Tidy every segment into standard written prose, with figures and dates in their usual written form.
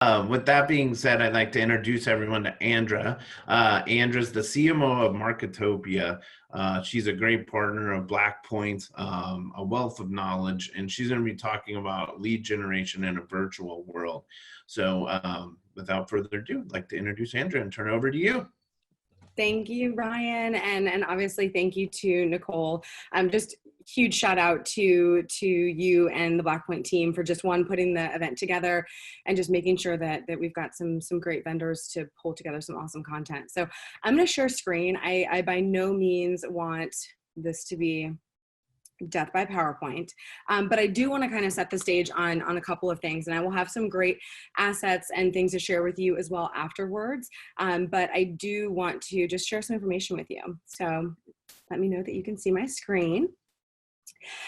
With that being said, I'd like to introduce everyone to Andra. Andra's the CMO of Marketopia. She's a great partner of Blackpoint, a wealth of knowledge, and she's going to be talking about lead generation in a virtual world. So without further ado, I'd like to introduce Andra and turn it over to you. Thank you, Ryan, and obviously thank you to Nicole. Just huge shout out to you and the Blackpoint team for just putting the event together and just making sure that we've got some great vendors to pull together some awesome content. So I'm going to share screen. I by no means want this to be death by PowerPoint. But I do want to kind of set the stage on a couple of things, and I will have some great assets and things to share with you as well afterwards. But I do want to just share some information with you. So let me know that you can see my screen.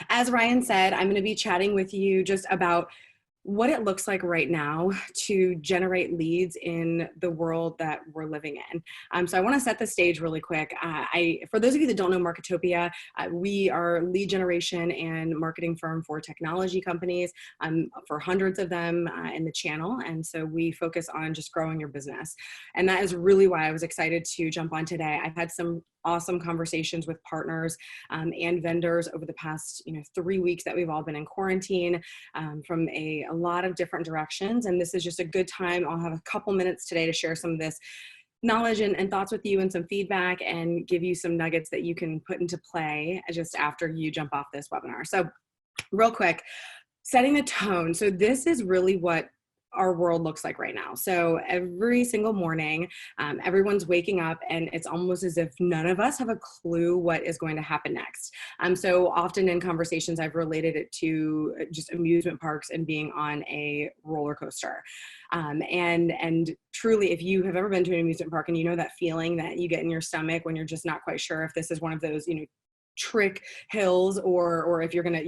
As Ryan said, I'm going to be chatting with you just about what it looks like right now to generate leads in the world that we're living in. So I want to set the stage really quick. For those of you that don't know Marketopia, we are a lead generation and marketing firm for technology companies, for hundreds of them in the channel. And so we focus on just growing your business. And that is really why I was excited to jump on today. I've had some awesome conversations with partners and vendors over the past 3 weeks that we've all been in quarantine, from a lot of different directions. And this is just a good time. I'll have a couple minutes today to share some of this knowledge and thoughts with you and some feedback and give you some nuggets that you can put into play just after you jump off this webinar. So real quick, setting the tone. So this is really what our world looks like right now. So every single morning, everyone's waking up and it's almost as if none of us have a clue what is going to happen next. So often in conversations, I've related it to just amusement parks and being on a roller coaster. And truly, if you have ever been to an amusement park and you know that feeling that you get in your stomach when you're just not quite sure if this is one of those, trick hills or if you're gonna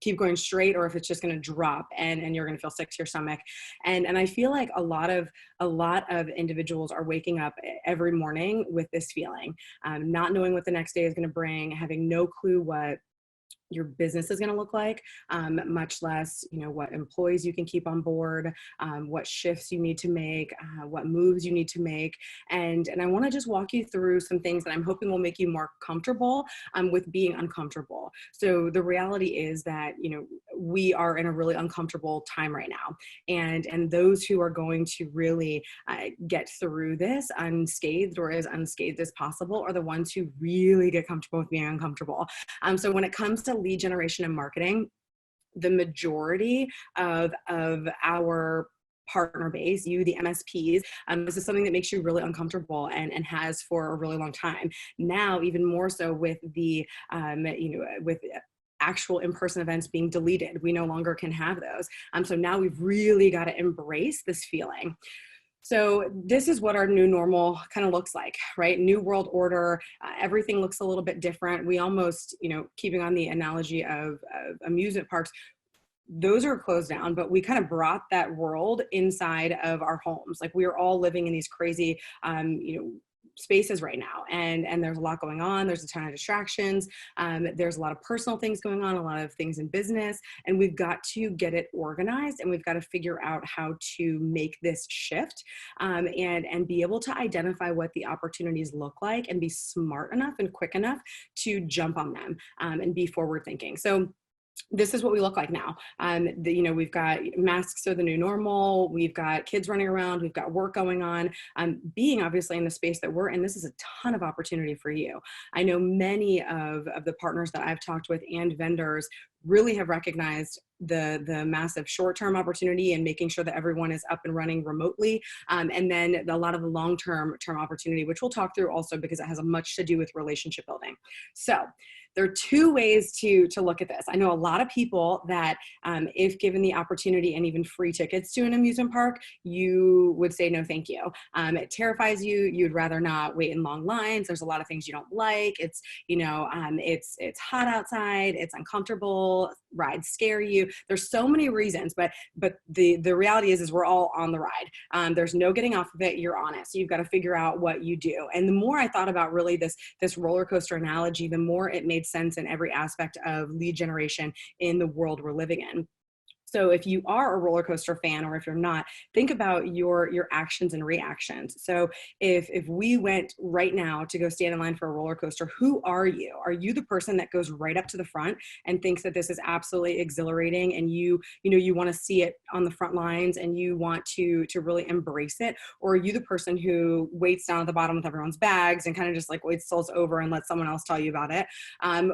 keep going straight or if it's just gonna drop and you're gonna feel sick to your stomach, and I feel like a lot of individuals are waking up every morning with this feeling, not knowing what the next day is going to bring, having no clue what your business is going to look like, much less, what employees you can keep on board, what shifts you need to make, what moves you need to make. And I want to just walk you through some things that I'm hoping will make you more comfortable with being uncomfortable. So the reality is that, we are in a really uncomfortable time right now. And those who are going to really get through this unscathed or as unscathed as possible are the ones who really get comfortable with being uncomfortable. So when it comes to lead generation and marketing, the majority of our partner base, you, the MSPs, this is something that makes you really uncomfortable and has for a really long time. Now, even more so with the, with actual in-person events being deleted, we no longer can have those. So now we've really got to embrace this feeling. So this is what our new normal kind of looks like, right? New world order. Everything looks a little bit different. We almost, keeping on the analogy of amusement parks, those are closed down, but we kind of brought that world inside of our homes. Like we are all living in these crazy, spaces right now, and there's a lot going on. There's a ton of distractions. There's a lot of personal things going on, a lot of things in business, and we've got to get it organized, and we've got to figure out how to make this shift, and be able to identify what the opportunities look like and be smart enough and quick enough to jump on them, and be forward thinking. So this is what we look like now. We've got masks are the new normal. We've got kids running around. We've got work going on. Being obviously in the space that we're in, this is a ton of opportunity for you. I know many of the partners that I've talked with and vendors really have recognized the massive short-term opportunity and making sure that everyone is up and running remotely. And then a lot of the long-term opportunity, which we'll talk through also because it has much to do with relationship building. So there are two ways to look at this. I know a lot of people that if given the opportunity and even free tickets to an amusement park, you would say no thank you. It terrifies you. You'd rather not wait in long lines. There's a lot of things you don't like. It's it's hot outside. It's uncomfortable. Rides scare you. There's so many reasons, but the reality is we're all on the ride. There's no getting off of it. You're on it. So you've got to figure out what you do. And the more I thought about really this roller coaster analogy, the more it made sense in every aspect of lead generation in the world we're living in. So if you are a roller coaster fan, or if you're not, think about your actions and reactions. So if we went right now to go stand in line for a roller coaster, who are you? Are you the person that goes right up to the front and thinks that this is absolutely exhilarating, and you want to see it on the front lines and you want to really embrace it? Or are you the person who waits down at the bottom with everyone's bags and kind of just like waits till it's over and lets someone else tell you about it?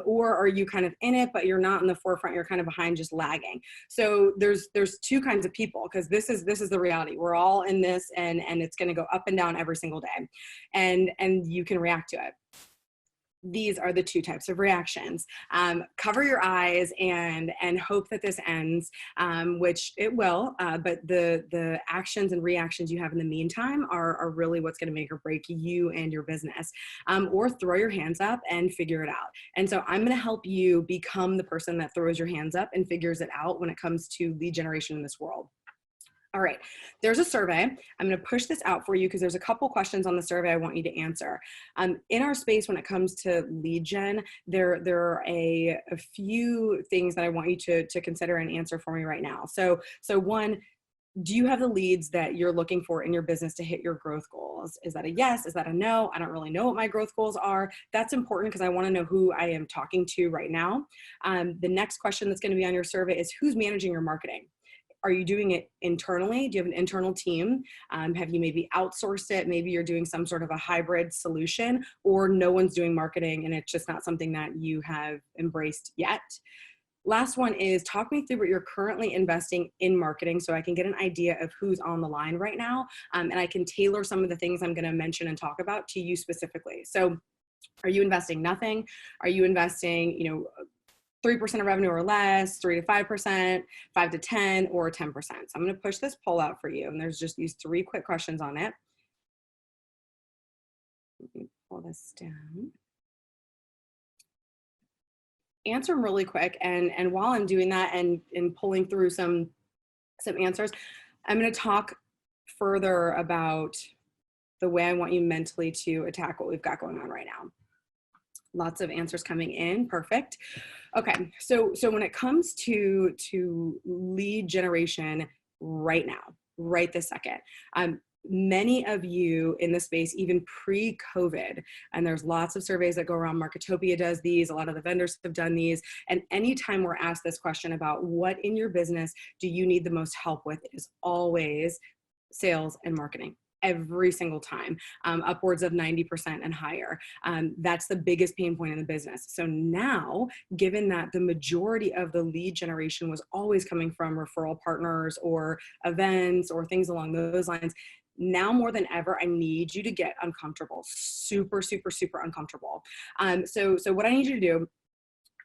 Or are you kind of in it, but you're not in the forefront, you're kind of behind, just lagging? So there's two kinds of people, because this is the reality. We're all in this, and it's going to go up and down every single day, and you can react to it. These are the two types of reactions. Cover your eyes and hope that this ends, which it will, but the actions and reactions you have in the meantime are really what's going to make or break you and your business. Or throw your hands up and figure it out. And so I'm going to help you become the person that throws your hands up and figures it out when it comes to lead generation in this world. All right, there's a survey. I'm going to push this out for you because there's a couple questions on the survey I want you to answer. In our space, when it comes to lead gen, there are a few things that I want you to consider and answer for me right now. So one, do you have the leads that you're looking for in your business to hit your growth goals? Is that a yes? Is that a no? I don't really know what my growth goals are. That's important because I want to know who I am talking to right now. The next question that's going to be on your survey is, who's managing your marketing? Are you doing it internally? Do you have an internal team? Have you maybe outsourced it? Maybe you're doing some sort of a hybrid solution, or no one's doing marketing and it's just not something that you have embraced yet. Last one is, talk me through what you're currently investing in marketing so I can get an idea of who's on the line right now. And I can tailor some of the things I'm going to mention and talk about to you specifically. So are you investing nothing? Are you investing, 3% of revenue or less, 3 to 5%, 5 to 10, or 10%? So I'm going to push this poll out for you. And there's just these 3 quick questions on it. Let me pull this down. Answer them really quick. And while I'm doing that and pulling through some answers, I'm going to talk further about the way I want you mentally to attack what we've got going on right now. Lots of answers coming in. Perfect. Okay. So when it comes to lead generation right now, right this second, many of you in the space, even pre-COVID, and there's lots of surveys that go around, Marketopia does these, a lot of the vendors have done these, and anytime we're asked this question about what in your business do you need the most help with, it is always sales and marketing. Every single time, upwards of 90% and higher. That's the biggest pain point in the business. So now, given that the majority of the lead generation was always coming from referral partners or events or things along those lines, now more than ever, I need you to get uncomfortable, super, super, super uncomfortable. So what I need you to do,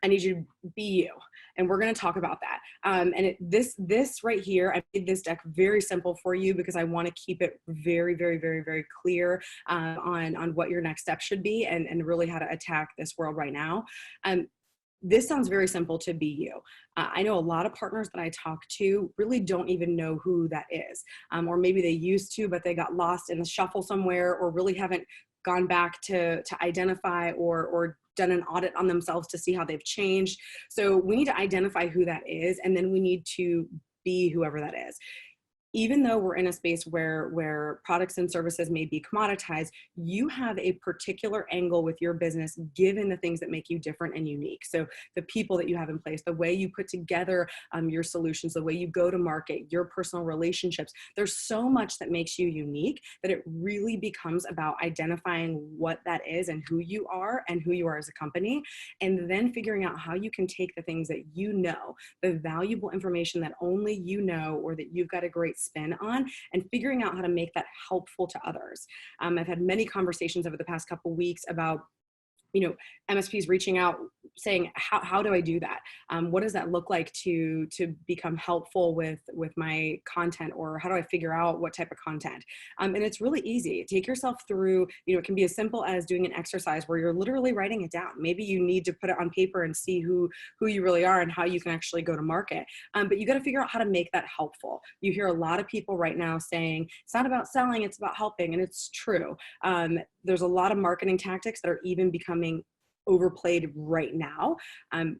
I need you to be you. And we're going to talk about that. And this right here, I made this deck very simple for you because I want to keep it very, very, very, very clear on what your next step should be and really how to attack this world right now. This sounds very simple to be you. I know a lot of partners that I talk to really don't even know who that is. Or maybe they used to, but they got lost in the shuffle somewhere, or really haven't gone back to identify or done an audit on themselves to see how they've changed. So we need to identify who that is, and then we need to be whoever that is. Even though we're in a space where products and services may be commoditized, you have a particular angle with your business given the things that make you different and unique. So the people that you have in place, the way you put together your solutions, the way you go to market, your personal relationships, there's so much that makes you unique that it really becomes about identifying what that is and who you are as a company, and then figuring out how you can take the things that you know, the valuable information that only you know or that you've got a great spin on, and figuring out how to make that helpful to others. I've had many conversations over the past couple weeks about MSPs reaching out saying, how do I do that? What does that look like to become helpful with my content, or how do I figure out what type of content? And it's really easy. Take yourself through, it can be as simple as doing an exercise where you're literally writing it down. Maybe you need to put it on paper and see who you really are and how you can actually go to market. But you got to figure out how to make that helpful. You hear a lot of people right now saying, it's not about selling, it's about helping. And it's true. There's a lot of marketing tactics that are even becoming overplayed right now.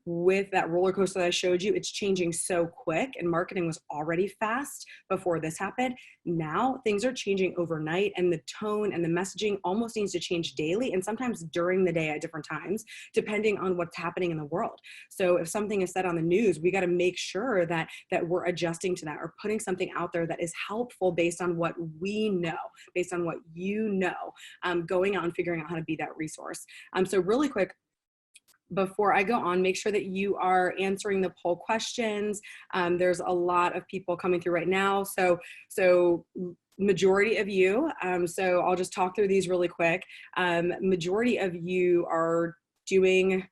With that roller coaster that I showed you, it's changing so quick, and marketing was already fast before this happened. Now things are changing overnight, and the tone and the messaging almost needs to change daily, and sometimes during the day at different times, depending on what's happening in the world. So if something is said on the news, we got to make sure that we're adjusting to that, or putting something out there that is helpful based on what we know, based on what you know, going out and figuring out how to be that resource. So really quick, before I go on, make sure that you are answering the poll questions. There's a lot of people coming through right now. So majority of you, so I'll just talk through these really quick. Majority of you are doing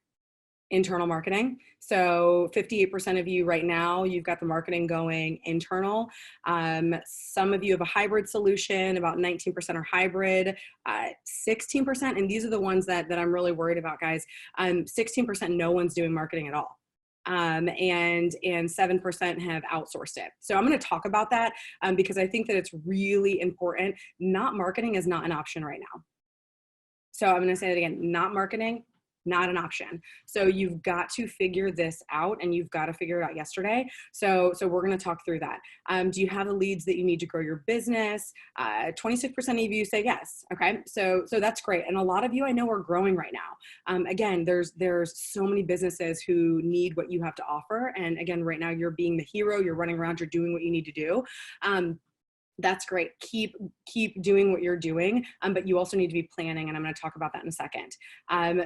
internal marketing. So 58% of you right now, you've got the marketing going internal. Some of you have a hybrid solution, about 19% are hybrid, 16%, and these are the ones that I'm really worried about, guys. 16% no one's doing marketing at all. And 7% have outsourced it. So I'm going to talk about that because I think that it's really important. Not marketing is not an option right now. So I'm going to say that again, not marketing, not an option. So you've got to figure this out, and you've got to figure it out yesterday. So we're going to talk through that. Do you have the leads that you need to grow your business? 26% of you say yes. Okay. So that's great. And a lot of you I know are growing right now. Again, there's so many businesses who need what you have to offer. And again, right now you're being the hero, you're running around, you're doing what you need to do. That's great. Keep doing what you're doing, but you also need to be planning, and I'm going to talk about that in a second.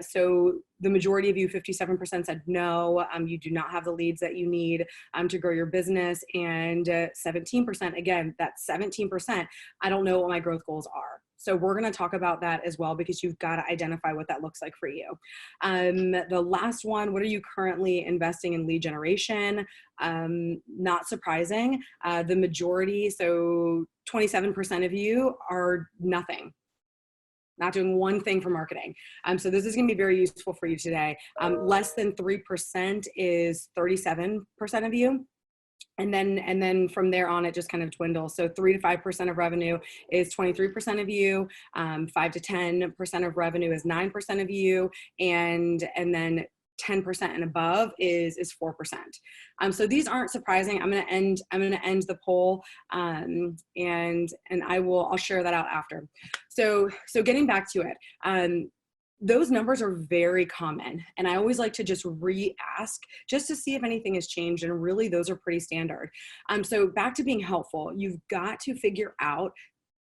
So the majority of you, 57%, said no, you do not have the leads that you need to grow your business, and 17%, again, that 17%, I don't know what my growth goals are. So we're going to talk about that as well, because you've got to identify what that looks like for you. The last one, what are you currently investing in lead generation? Not surprising. The majority, so 27% of you are nothing. Not doing one thing for marketing. So this is going to be very useful for you today. Less than 3% is 37% of you. And then from there on, it just kind of dwindles. So 3 to 5% of revenue is 23% of you. 5 to 10% of revenue is 9% of you. And then 10% and above is 4%. So these aren't surprising. I'm going to end the poll, and I'll share that out after. So getting back to it. Those numbers are very common, and I always like to just re-ask just to see if anything has changed, and really those are pretty standard. So back to being helpful, you've got to figure out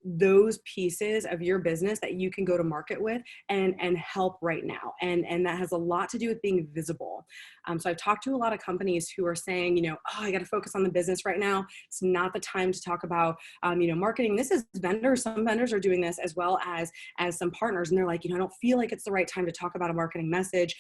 those pieces of your business that you can go to market with and help right now. And that has a lot to do with being visible. So I've talked to a lot of companies who are saying, oh, I got to focus on the business right now. It's not the time to talk about, marketing. This is vendors. Some vendors are doing this as well as some partners. And they're like, I don't feel like it's the right time to talk about a marketing message,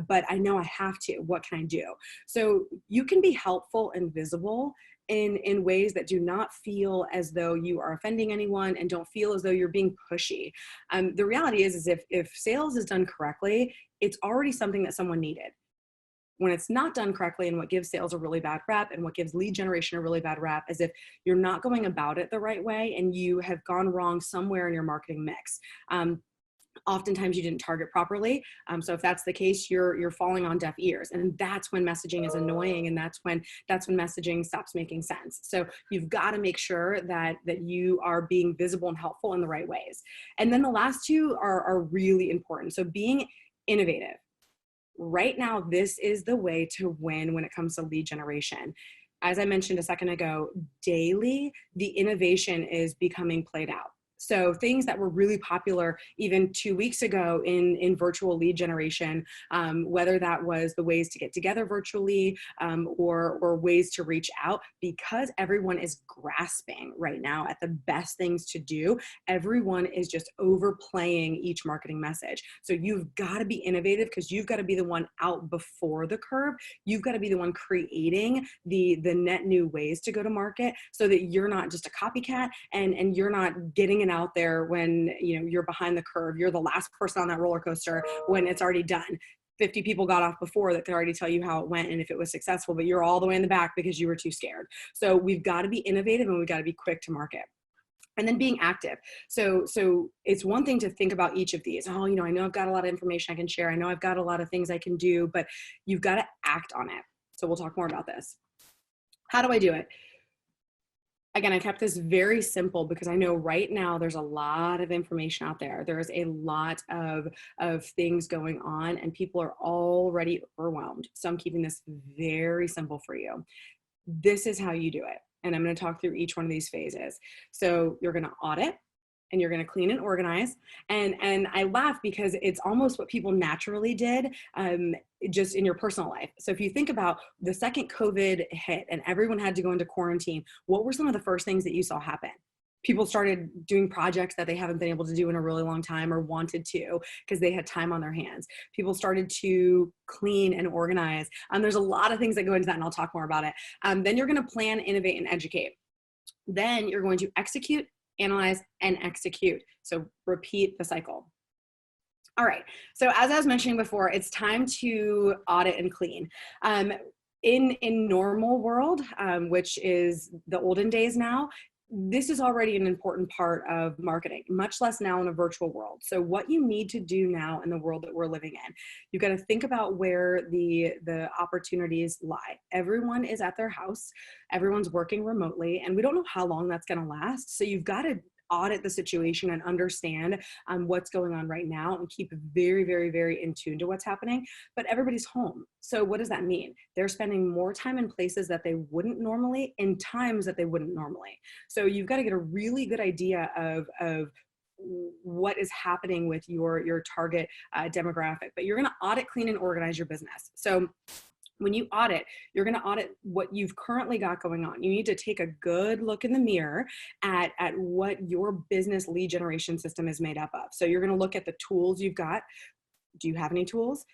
but I know I have to. What can I do? So you can be helpful and visible in ways that do not feel as though you are offending anyone and don't feel as though you're being pushy. The reality is if sales is done correctly, it's already something that someone needed. When it's not done correctly, and what gives sales a really bad rep and what gives lead generation a really bad rep is if you're not going about it the right way and you have gone wrong somewhere in your marketing mix. Oftentimes you didn't target properly. So if that's the case, you're falling on deaf ears, and that's when messaging is annoying, and that's when messaging stops making sense. So you've got to make sure that you are being visible and helpful in the right ways. And then the last two are really important. So being innovative. Right now, this is the way to win when it comes to lead generation. As I mentioned a second ago, daily, the innovation is becoming played out. So things that were really popular even 2 weeks ago in virtual lead generation, whether that was the ways to get together virtually or ways to reach out, because everyone is grasping right now at the best things to do, everyone is just overplaying each marketing message. So you've got to be innovative, because you've got to be the one out before the curve. You've got to be the one creating the net new ways to go to market, so that you're not just a copycat and you're not getting an out there when you're behind the curve. You're the last person on that roller coaster when it's already done. 50 people got off before that could already tell you how it went and if it was successful, but you're all the way in the back because you were too scared. So we've got to be innovative, and we've got to be quick to market. And then being active. So it's one thing to think about each of these. Oh, I know I've got a lot of information I can share. I know I've got a lot of things I can do, but you've got to act on it. So we'll talk more about this. How do I do it? Again, I kept this very simple because I know right now there's a lot of information out there. There is a lot of things going on and people are already overwhelmed. So I'm keeping this very simple for you. This is how you do it. And I'm going to talk through each one of these phases. So you're going to audit and you're going to clean and organize. And I laugh because it's almost what people naturally did just in your personal life. So if you think about the second COVID hit and everyone had to go into quarantine, what were some of the first things that you saw happen? People started doing projects that they haven't been able to do in a really long time or wanted to because they had time on their hands. People started to clean and organize. There's a lot of things that go into that, and I'll talk more about it. Then you're going to plan, innovate, and educate. Then you're going to execute, analyze, and execute. So repeat the cycle. All right. So as I was mentioning before, it's time to audit and clean. In normal world, which is the olden days now, this is already an important part of marketing, much less now in a virtual world. So what you need to do now in the world that we're living in, you've got to think about where the opportunities lie. Everyone is at their house, everyone's working remotely, and we don't know how long that's going to last. So you've got to audit the situation and understand what's going on right now and keep very, very, very in tune to what's happening. But everybody's home. So what does that mean? They're spending more time in places that they wouldn't normally, in times that they wouldn't normally. So you've got to get a really good idea of what is happening with your target demographic. But you're going to audit, clean, and organize your business. So when you audit, you're going to audit what you've currently got going on. You need to take a good look in the mirror at what your business lead generation system is made up of. So you're going to look at the tools you've got. Do you have any tools?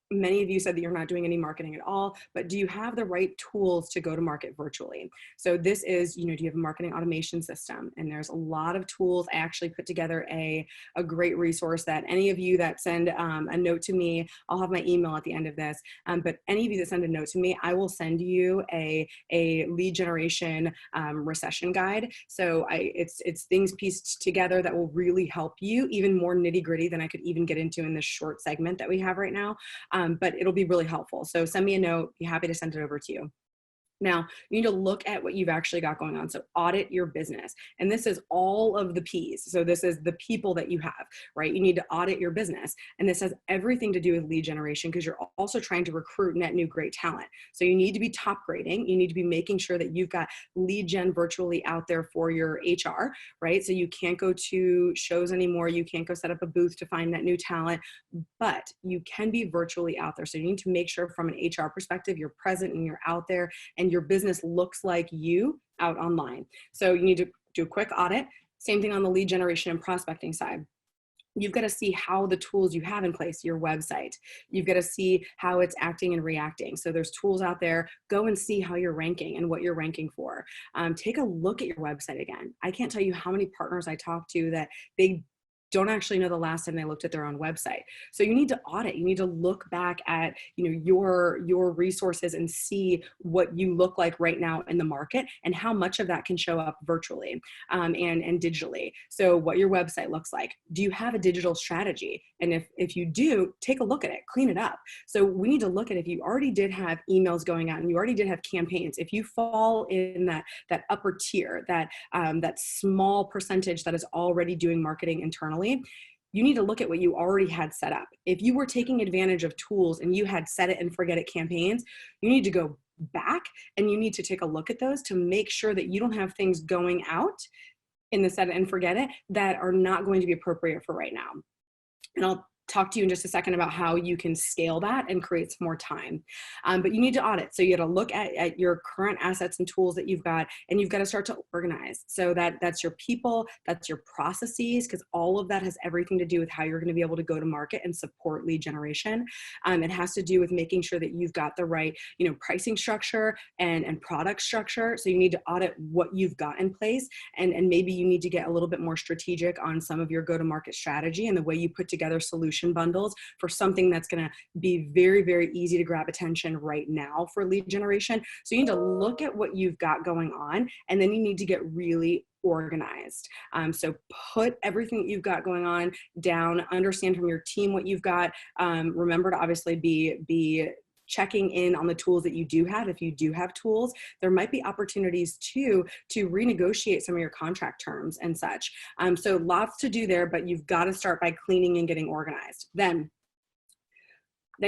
Many of you said that you're not doing any marketing at all, but do you have the right tools to go to market virtually? So this is, do you have a marketing automation system? And there's a lot of tools. I actually put together a great resource that any of you that send a note to me, I'll have my email at the end of this, but any of you that send a note to me, I will send you a lead generation recession guide. So it's things pieced together that will really help you, even more nitty gritty than I could even get into in this short segment that we have right now. But it'll be really helpful. So send me a note, be happy to send it over to you. Now, you need to look at what you've actually got going on. So audit your business. And this is all of the P's. So this is the people that you have, right? You need to audit your business. And this has everything to do with lead generation because you're also trying to recruit net new great talent. So you need to be top grading. You need to be making sure that you've got lead gen virtually out there for your HR, right? So you can't go to shows anymore. You can't go set up a booth to find that new talent, but you can be virtually out there. So you need to make sure from an HR perspective, you're present and you're out there and your business looks like you out online. So you need to do a quick audit. Same thing on the lead generation and prospecting side. You've got to see how the tools you have in place, your website, you've got to see how it's acting and reacting. So there's tools out there. Go and see how you're ranking and what you're ranking for. Take a look at your website again. I can't tell you how many partners I talk to that they don't actually know the last time they looked at their own website. So you need to audit. You need to look back at your resources and see what you look like right now in the market and how much of that can show up virtually and digitally. So what your website looks like. Do you have a digital strategy? And if you do, take a look at it, clean it up. So we need to look at if you already did have emails going out and you already did have campaigns, if you fall in that upper tier, that small percentage that is already doing marketing internally, you need to look at what you already had set up. If you were taking advantage of tools and you had set it and forget it campaigns, you need to go back and you need to take a look at those to make sure that you don't have things going out in the set it and forget it that are not going to be appropriate for right now. And I'll talk to you in just a second about how you can scale that and create some more time. But you need to audit. So you got to look at your current assets and tools that you've got, and you've got to start to organize. So that's your people, that's your processes, because all of that has everything to do with how you're going to be able to go to market and support lead generation. It has to do with making sure that you've got the right, pricing structure and product structure. So you need to audit what you've got in place, and maybe you need to get a little bit more strategic on some of your go-to-market strategy and the way you put together solutions bundles for something that's going to be very, very easy to grab attention right now for lead generation. So you need to look at what you've got going on, and then you need to get really organized. So put everything that you've got going on down, understand from your team what you've got. Remember to obviously be checking in on the tools that you do have. If you do have tools, there might be opportunities to renegotiate some of your contract terms and such. So lots to do there, but you've got to start by cleaning and getting organized. Then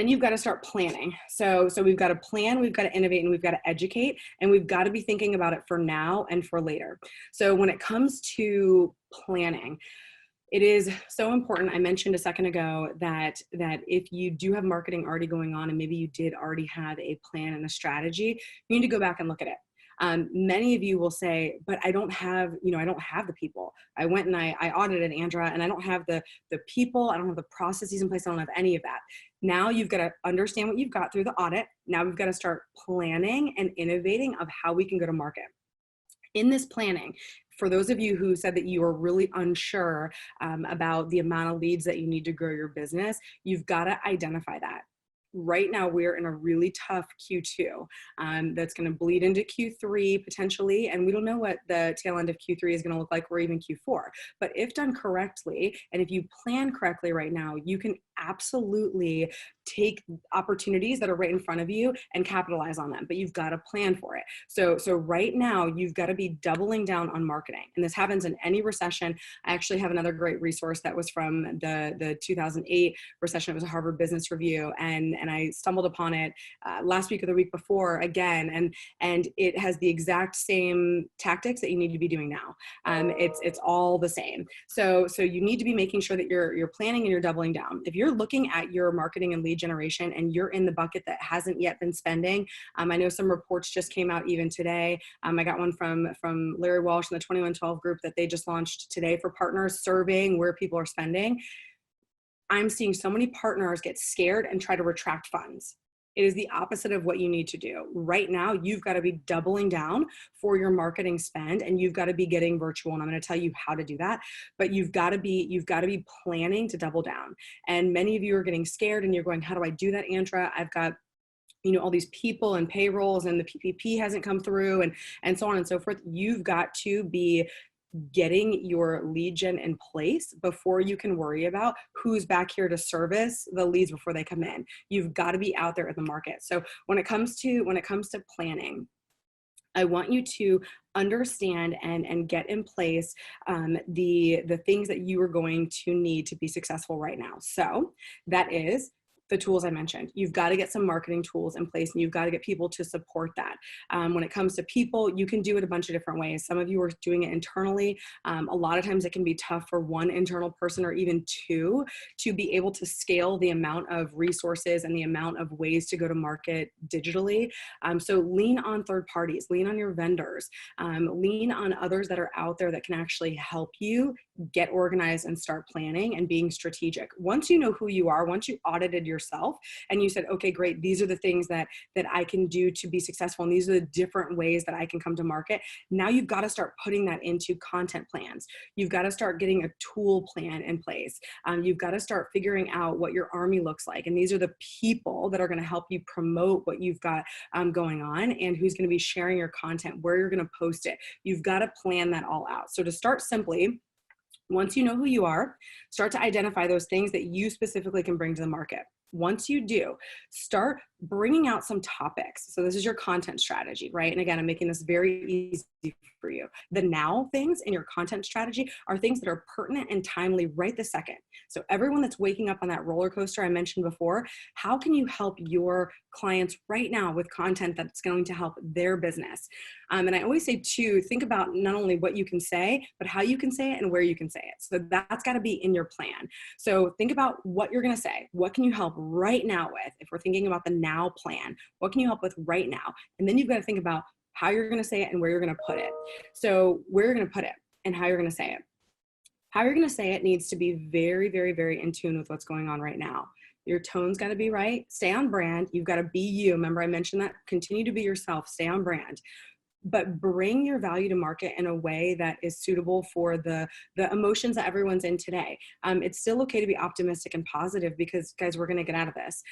you've got to start planning. So we've got to plan, we've got to innovate, and we've got to educate, and we've got to be thinking about it for now and for later. So when it comes to planning, it is so important. I mentioned a second ago that if you do have marketing already going on and maybe you did already have a plan and a strategy, you need to go back and look at it. Many of you will say, but I don't have the people. I went and I audited Andra, and I don't have the people, I don't have the processes in place, I don't have any of that. Now you've got to understand what you've got through the audit. Now we've got to start planning and innovating of how we can go to market. In this planning, for those of you who said that you are really unsure about the amount of leads that you need to grow your business, you've got to identify that. Right now, we're in a really tough Q2 that's going to bleed into Q3 potentially, and we don't know what the tail end of Q3 is going to look like, or even Q4. But if done correctly, and if you plan correctly right now, you can absolutely take opportunities that are right in front of you and capitalize on them, but you've got to plan for it. So right now, you've got to be doubling down on marketing, and this happens in any recession. I actually have another great resource that was from the 2008 recession. It was a Harvard Business Review, and I stumbled upon it last week or the week before again, and it has the exact same tactics that you need to be doing now. It's all the same. So you need to be making sure that you're planning and you're doubling down. If you're looking at your marketing and lead generation and you're in the bucket that hasn't yet been spending, I know some reports just came out even today. I got one from Larry Walsh in the 2112 group that they just launched today for partners surveying where people are spending. I'm seeing so many partners get scared and try to retract funds. It is the opposite of what you need to do. Right now, you've got to be doubling down for your marketing spend, and you've got to be getting virtual. And I'm going to tell you how to do that, but you've got to be planning to double down. And many of you are getting scared and you're going, how do I do that, Andra? I've got all these people and payrolls, and the PPP hasn't come through, and so on and so forth. You've got to be getting your lead gen in place before you can worry about who's back here to service the leads before they come in. You've got to be out there in the market. So when it comes to planning, I want you to understand and get in place the things that you are going to need to be successful right now. So that is the tools I mentioned. You've got to get some marketing tools in place, and you've got to get people to support that. When it comes to people, you can do it a bunch of different ways. Some of you are doing it internally. A lot of times it can be tough for one internal person or even two to be able to scale the amount of resources and the amount of ways to go to market digitally. So lean on third parties, lean on your vendors, lean on others that are out there that can actually help you get organized and start planning and being strategic. Once you know who you are, once you audited yourself and you said, okay, great, these are the things that I can do to be successful, and these are the different ways that I can come to market. Now you've got to start putting that into content plans. You've got to start getting a tool plan in place. You've got to start figuring out what your army looks like. And these are the people that are going to help you promote what you've got going on, and who's going to be sharing your content, where you're going to post it. You've got to plan that all out. So to start simply, once you know who you are, start to identify those things that you specifically can bring to the market. Once you do, start bringing out some topics. So this is your content strategy, right? And again, I'm making this very easy for you. The now things in your content strategy are things that are pertinent and timely right this second. So everyone that's waking up on that roller coaster I mentioned before, how can you help your clients right now with content that's going to help their business? And I always say too, think about not only what you can say, but how you can say it and where you can say it. So that's got to be in your plan. So think about what you're going to say. What can you help right now with? If we're thinking about the now plan, what can you help with right now? And then you've got to think about how you're going to say it and where you're going to put it. So where you're going to put it and how you're going to say it. How you're going to say it needs to be very, very, very in tune with what's going on right now. Your tone's got to be right. Stay on brand. You've got to be you. Remember, I mentioned that. Continue to be yourself. Stay on brand. But bring your value to market in a way that is suitable for the emotions that everyone's in today. It's still okay to be optimistic and positive, because guys, we're going to get out of this.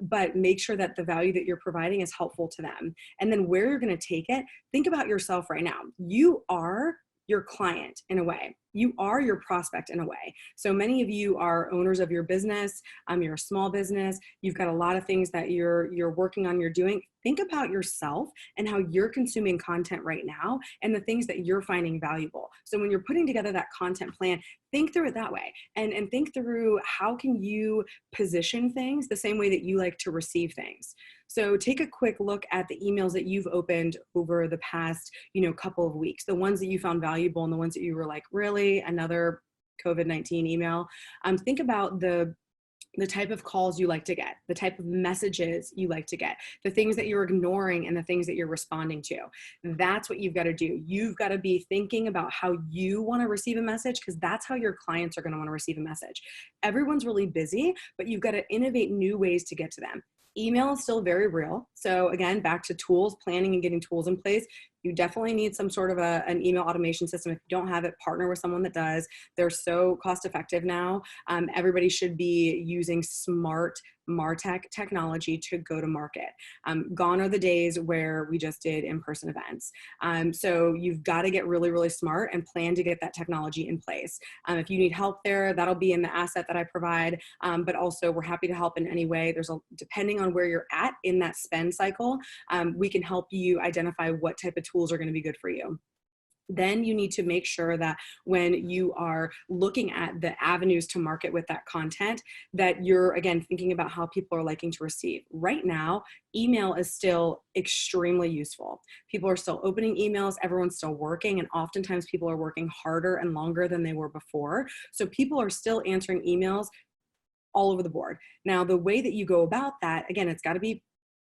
But make sure that the value that you're providing is helpful to them. And then where you're going to take it, think about yourself right now. You are your client in a way. You are your prospect in a way. So many of you are owners of your business. You're a small business. You've got a lot of things that you're working on, you're doing. Think about yourself and how you're consuming content right now and the things that you're finding valuable. So when you're putting together that content plan, think through it that way, and think through how can you position things the same way that you like to receive things. So take a quick look at the emails that you've opened over the past, couple of weeks, the ones that you found valuable and the ones that you were like, really, another COVID-19 email. Think about the type of calls you like to get, the type of messages you like to get, the things that you're ignoring and the things that you're responding to. That's what you've got to do. You've got to be thinking about how you want to receive a message, because that's how your clients are going to want to receive a message. Everyone's really busy, but you've got to innovate new ways to get to them. Email is still very real. So again, back to tools, planning and getting tools in place. You definitely need some sort of an email automation system. If you don't have it, partner with someone that does. They're so cost effective now. Everybody should be using smart MarTech technology to go to market. Gone are the days where we just did in-person events. So you've got to get really, really smart and plan to get that technology in place. If you need help there, that'll be in the asset that I provide. But also we're happy to help in any way. Depending on where you're at in that spend cycle, we can help you identify what type of tools are going to be good for you. Then you need to make sure that when you are looking at the avenues to market with that content, that you're, again, thinking about how people are liking to receive. Right now, email is still extremely useful. People are still opening emails, everyone's still working, and oftentimes people are working harder and longer than they were before. So people are still answering emails all over the board. Now, the way that you go about that, again, it's got to be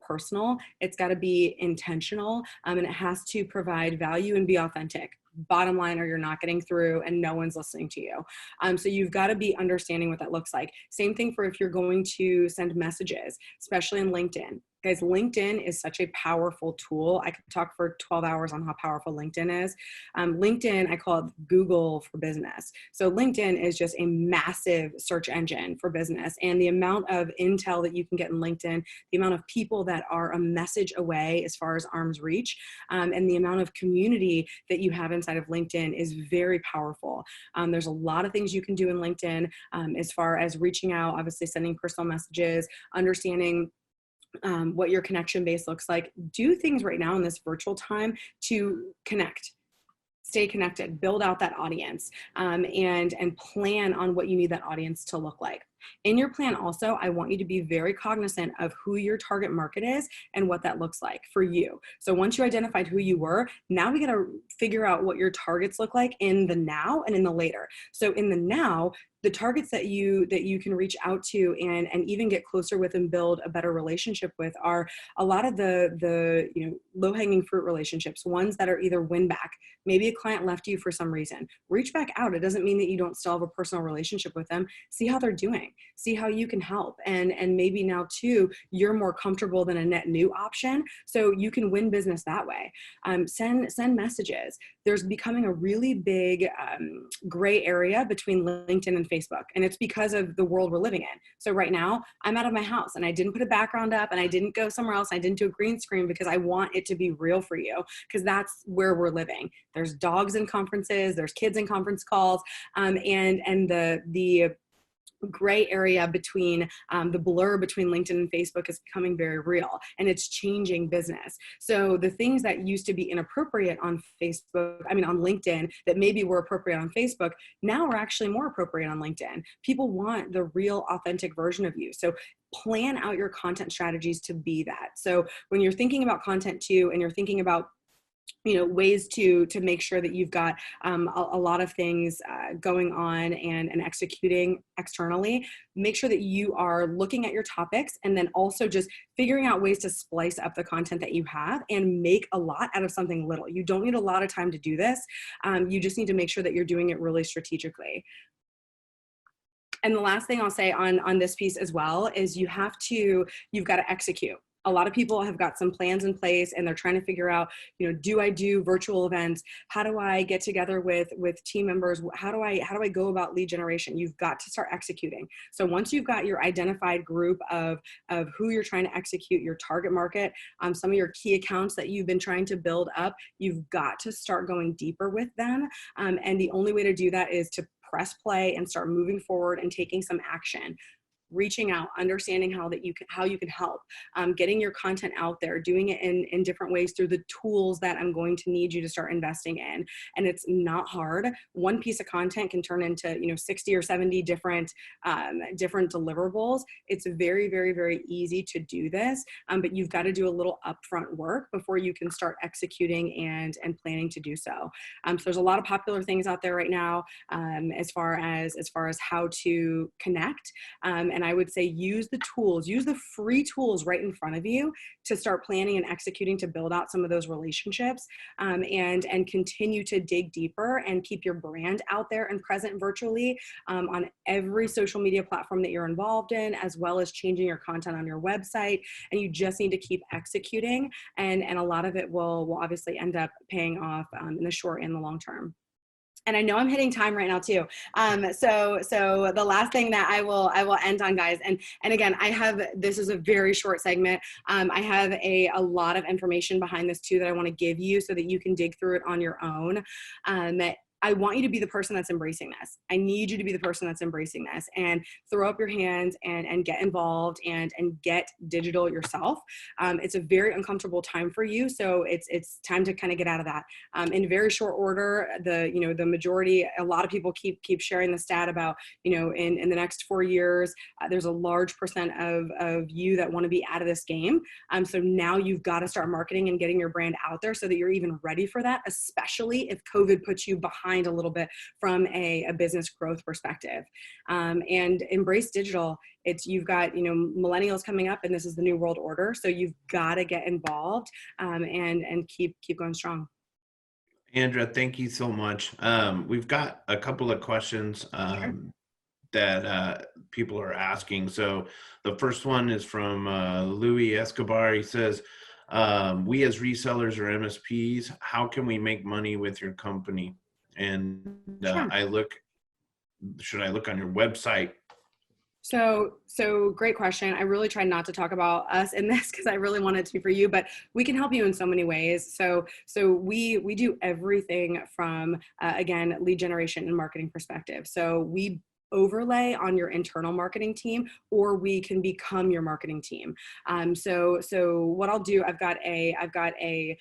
personal, it's got to be intentional, and it has to provide value and be authentic. Bottom line, or you're not getting through and no one's listening to you. So you've got to be understanding what that looks like. Same thing for if you're going to send messages, especially in LinkedIn. Guys, LinkedIn is such a powerful tool. I could talk for 12 hours on how powerful LinkedIn is. LinkedIn, I call it Google for business. So LinkedIn is just a massive search engine for business. And the amount of intel that you can get in LinkedIn, the amount of people that are a message away as far as arm's reach, and the amount of community that you have inside of LinkedIn is very powerful. There's a lot of things you can do in LinkedIn as far as reaching out, obviously sending personal messages, understanding what your connection base looks like. Do things right now in this virtual time to connect, stay connected, build out that audience, and plan on what you need that audience to look like. In your plan also, I want you to be very cognizant of who your target market is and what that looks like for you. So once you identified who you were, now we got to figure out what your targets look like in the now and in the later. So in the now, the targets that you can reach out to and even get closer with and build a better relationship with are a lot of the low-hanging fruit relationships, ones that are either win back. Maybe a client left you for some reason. Reach back out. It doesn't mean that you don't still have a personal relationship with them. See how they're doing. See how you can help. And maybe now too, you're more comfortable than a net new option. So you can win business that way. Send messages. There's becoming a really big gray area between LinkedIn and Facebook. And it's because of the world we're living in. So right now I'm out of my house and I didn't put a background up and I didn't go somewhere else. I didn't do a green screen because I want it to be real for you, because that's where we're living. There's dogs in conferences, there's kids in conference calls, and the gray area between the blur between LinkedIn and Facebook is becoming very real, and it's changing business. So the things that used to be inappropriate on on LinkedIn that maybe were appropriate on Facebook, now are actually more appropriate on LinkedIn. People want the real authentic version of you. So plan out your content strategies to be that. So when you're thinking about content too, and you're thinking about ways to make sure that you've got a lot of things going on and executing externally, make sure that you are looking at your topics and then also just figuring out ways to splice up the content that you have and make a lot out of something little. You don't need a lot of time to do this. You just need to make sure that you're doing it really strategically. And the last thing I'll say on this piece as well is you've got to execute. A lot of people have got some plans in place and they're trying to figure out, do I do virtual events? How do I get together with team members? How do I go about lead generation? You've got to start executing. So once you've got your identified group of who you're trying to execute, your target market, some of your key accounts that you've been trying to build up, you've got to start going deeper with them. And the only way to do that is to press play and start moving forward and taking some action. Reaching out, understanding how you can help, getting your content out there, doing it in different ways through the tools that I'm going to need you to start investing in. And it's not hard. One piece of content can turn into 60 or 70 different deliverables. It's very, very, very easy to do this, but you've got to do a little upfront work before you can start executing and planning to do so. So there's a lot of popular things out there right now, as far as how to connect. And I would say use the free tools right in front of you to start planning and executing to build out some of those relationships, and continue to dig deeper and keep your brand out there and present virtually, on every social media platform that you're involved in, as well as changing your content on your website. And you just need to keep executing, and a lot of it will obviously end up paying off in the short and the long term. And I know I'm hitting time right now too. So the last thing that I will end on, guys, and again, this is a very short segment. I have a lot of information behind this too that I want to give you so that you can dig through it on your own. I want you to be the person that's embracing this. I need you to be the person that's embracing this, and throw up your hands and get involved and get digital yourself. It's a very uncomfortable time for you. So it's time to kind of get out of that. In very short order, the majority, a lot of people keep sharing the stat about, in the next 4 years, there's a large percent of you that want to be out of this game. So now you've got to start marketing and getting your brand out there so that you're even ready for that, especially if COVID puts you behind a little bit from a business growth perspective. And embrace digital. You've got, millennials coming up, and this is the new world order. So you've got to get involved, and keep going strong. Andra, thank you so much. We've got a couple of questions that people are asking. So the first one is from Louis Escobar. He says, we as resellers or MSPs, how can we make money with your company? And Sure. should I look on your website? So great question. I really try not to talk about us in this because I really want it to be for you, but we can help you in so many ways. So we do everything from, again, lead generation and marketing perspective. So we overlay on your internal marketing team, or we can become your marketing team. So what I'll do, I've got an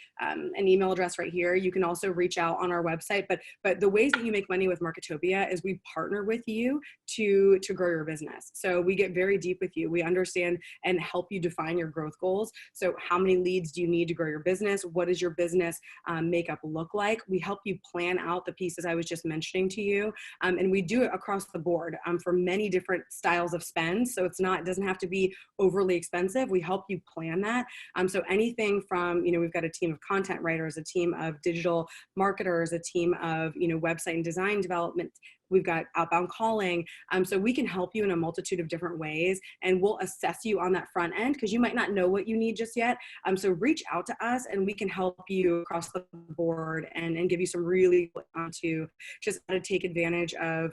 email address right here. You can also reach out on our website, but the ways that you make money with Marketopia is we partner with you to grow your business. So we get very deep with you. We understand and help you define your growth goals. So how many leads do you need to grow your business? What does your business makeup look like? We help you plan out the pieces I was just mentioning to you. And we do it across the board. For many different styles of spend. So it doesn't have to be overly expensive. We help you plan that. So anything from, we've got a team of content writers, a team of digital marketers, a team of, website and design development. We've got outbound calling. So we can help you in a multitude of different ways, and we'll assess you on that front end because you might not know what you need just yet. So reach out to us and we can help you across the board and give you some really to just how to take advantage of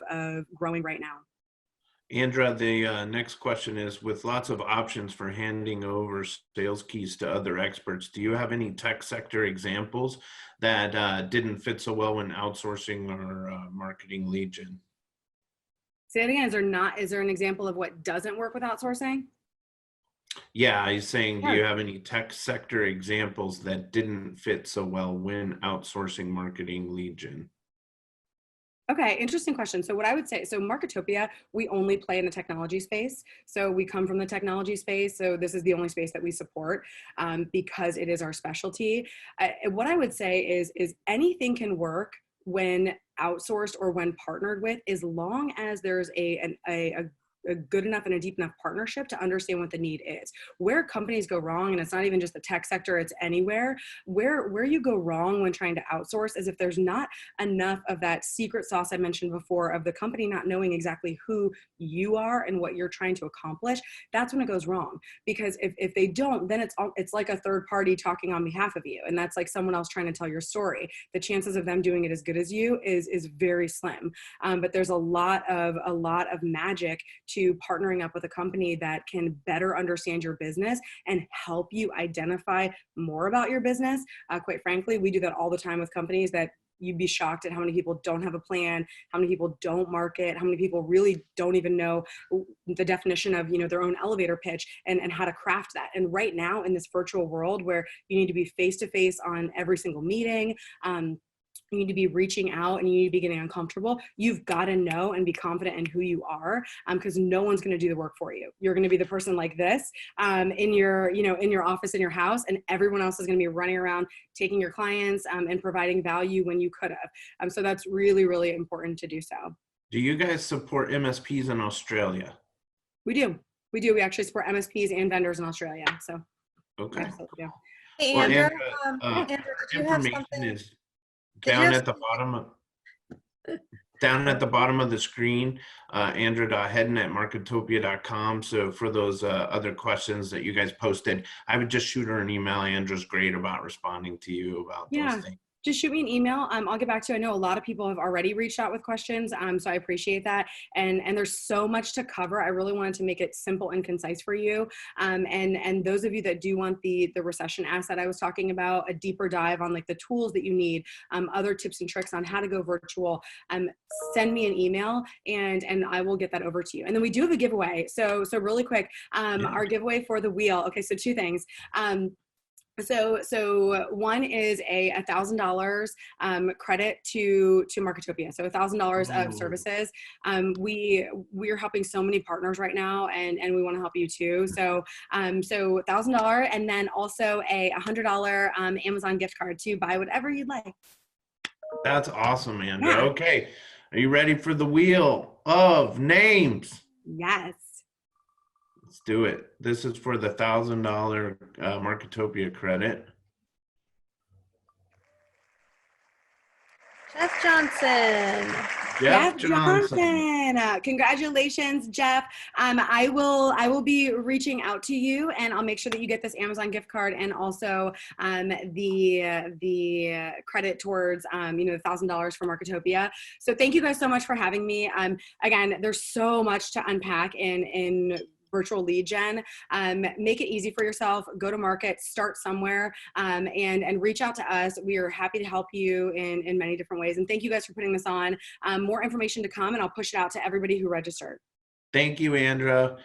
growing right now. Andra, the next question is, with lots of options for handing over sales keys to other experts, do you have any tech sector examples that didn't fit so well when outsourcing or marketing lead gen? Say it again. Is there an example of what doesn't work with outsourcing? Yeah, he's saying, do you have any tech sector examples that didn't fit so well when outsourcing marketing lead gen? Okay, interesting question. So what I would say, so Marketopia, we only play in the technology space. So we come from the technology space. So this is the only space that we support, because it is our specialty. What I would say is anything can work when outsourced or when partnered with, as long as there's a a good enough and a deep enough partnership to understand what the need is. Where companies go wrong, and it's not even just the tech sector, it's anywhere, where you go wrong when trying to outsource is if there's not enough of that secret sauce I mentioned before of the company not knowing exactly who you are and what you're trying to accomplish. That's when it goes wrong. Because if they don't, then it's like a third party talking on behalf of you, and that's like someone else trying to tell your story. The chances of them doing it as good as you is very slim. But there's a lot of magic to partnering up with a company that can better understand your business and help you identify more about your business. Quite frankly, we do that all the time with companies that you'd be shocked at how many people don't have a plan, how many people don't market, how many people really don't even know the definition of, their own elevator pitch and how to craft that. And right now in this virtual world where you need to be face-to-face on every single meeting, you need to be reaching out and you need to be getting uncomfortable. You've got to know and be confident in who you are, because no one's going to do the work for you. You're going to be the person like this in your office, in your house, and everyone else is going to be running around taking your clients and providing value when you could have. So that's really, really important to do so. Do you guys support MSPs in Australia? We do. We actually support MSPs and vendors in Australia. So okay. Absolutely do. Hey, Well, Andra, Andra, did you have information something? is down at the bottom of the screen, Andra.Hedden@Marketopia.com. So for those other questions that you guys posted, I would just shoot her an email. Andra's great about responding to you about those things. Just shoot me an email. I'll get back to you. I know a lot of people have already reached out with questions, so I appreciate that. And there's so much to cover. I really wanted to make it simple and concise for you. And those of you that do want the recession asset I was talking about, a deeper dive on like the tools that you need, other tips and tricks on how to go virtual, send me an email and I will get that over to you. And then we do have a giveaway. So really quick, our giveaway for the wheel. Okay, so two things. So one is a $1,000 credit to Marketopia. So $1,000 of services. We're helping so many partners right now, and we want to help you too. So $1,000, and then also a $100 Amazon gift card to buy whatever you'd like. That's awesome, Andra. Yeah. Okay, are you ready for the wheel of names? Yes. Let's do it. This is for the $1,000 Marketopia credit. Jeff Johnson. Jeff Johnson. Congratulations, Jeff. I will be reaching out to you, and I'll make sure that you get this Amazon gift card and also the credit towards the $1,000 for Marketopia. So thank you guys so much for having me. Again, there's so much to unpack in virtual lead gen. Make it easy for yourself. Go to market, start somewhere, and reach out to us. We are happy to help you in many different ways. And thank you guys for putting this on. More information to come, and I'll push it out to everybody who registered. Thank you, Andra.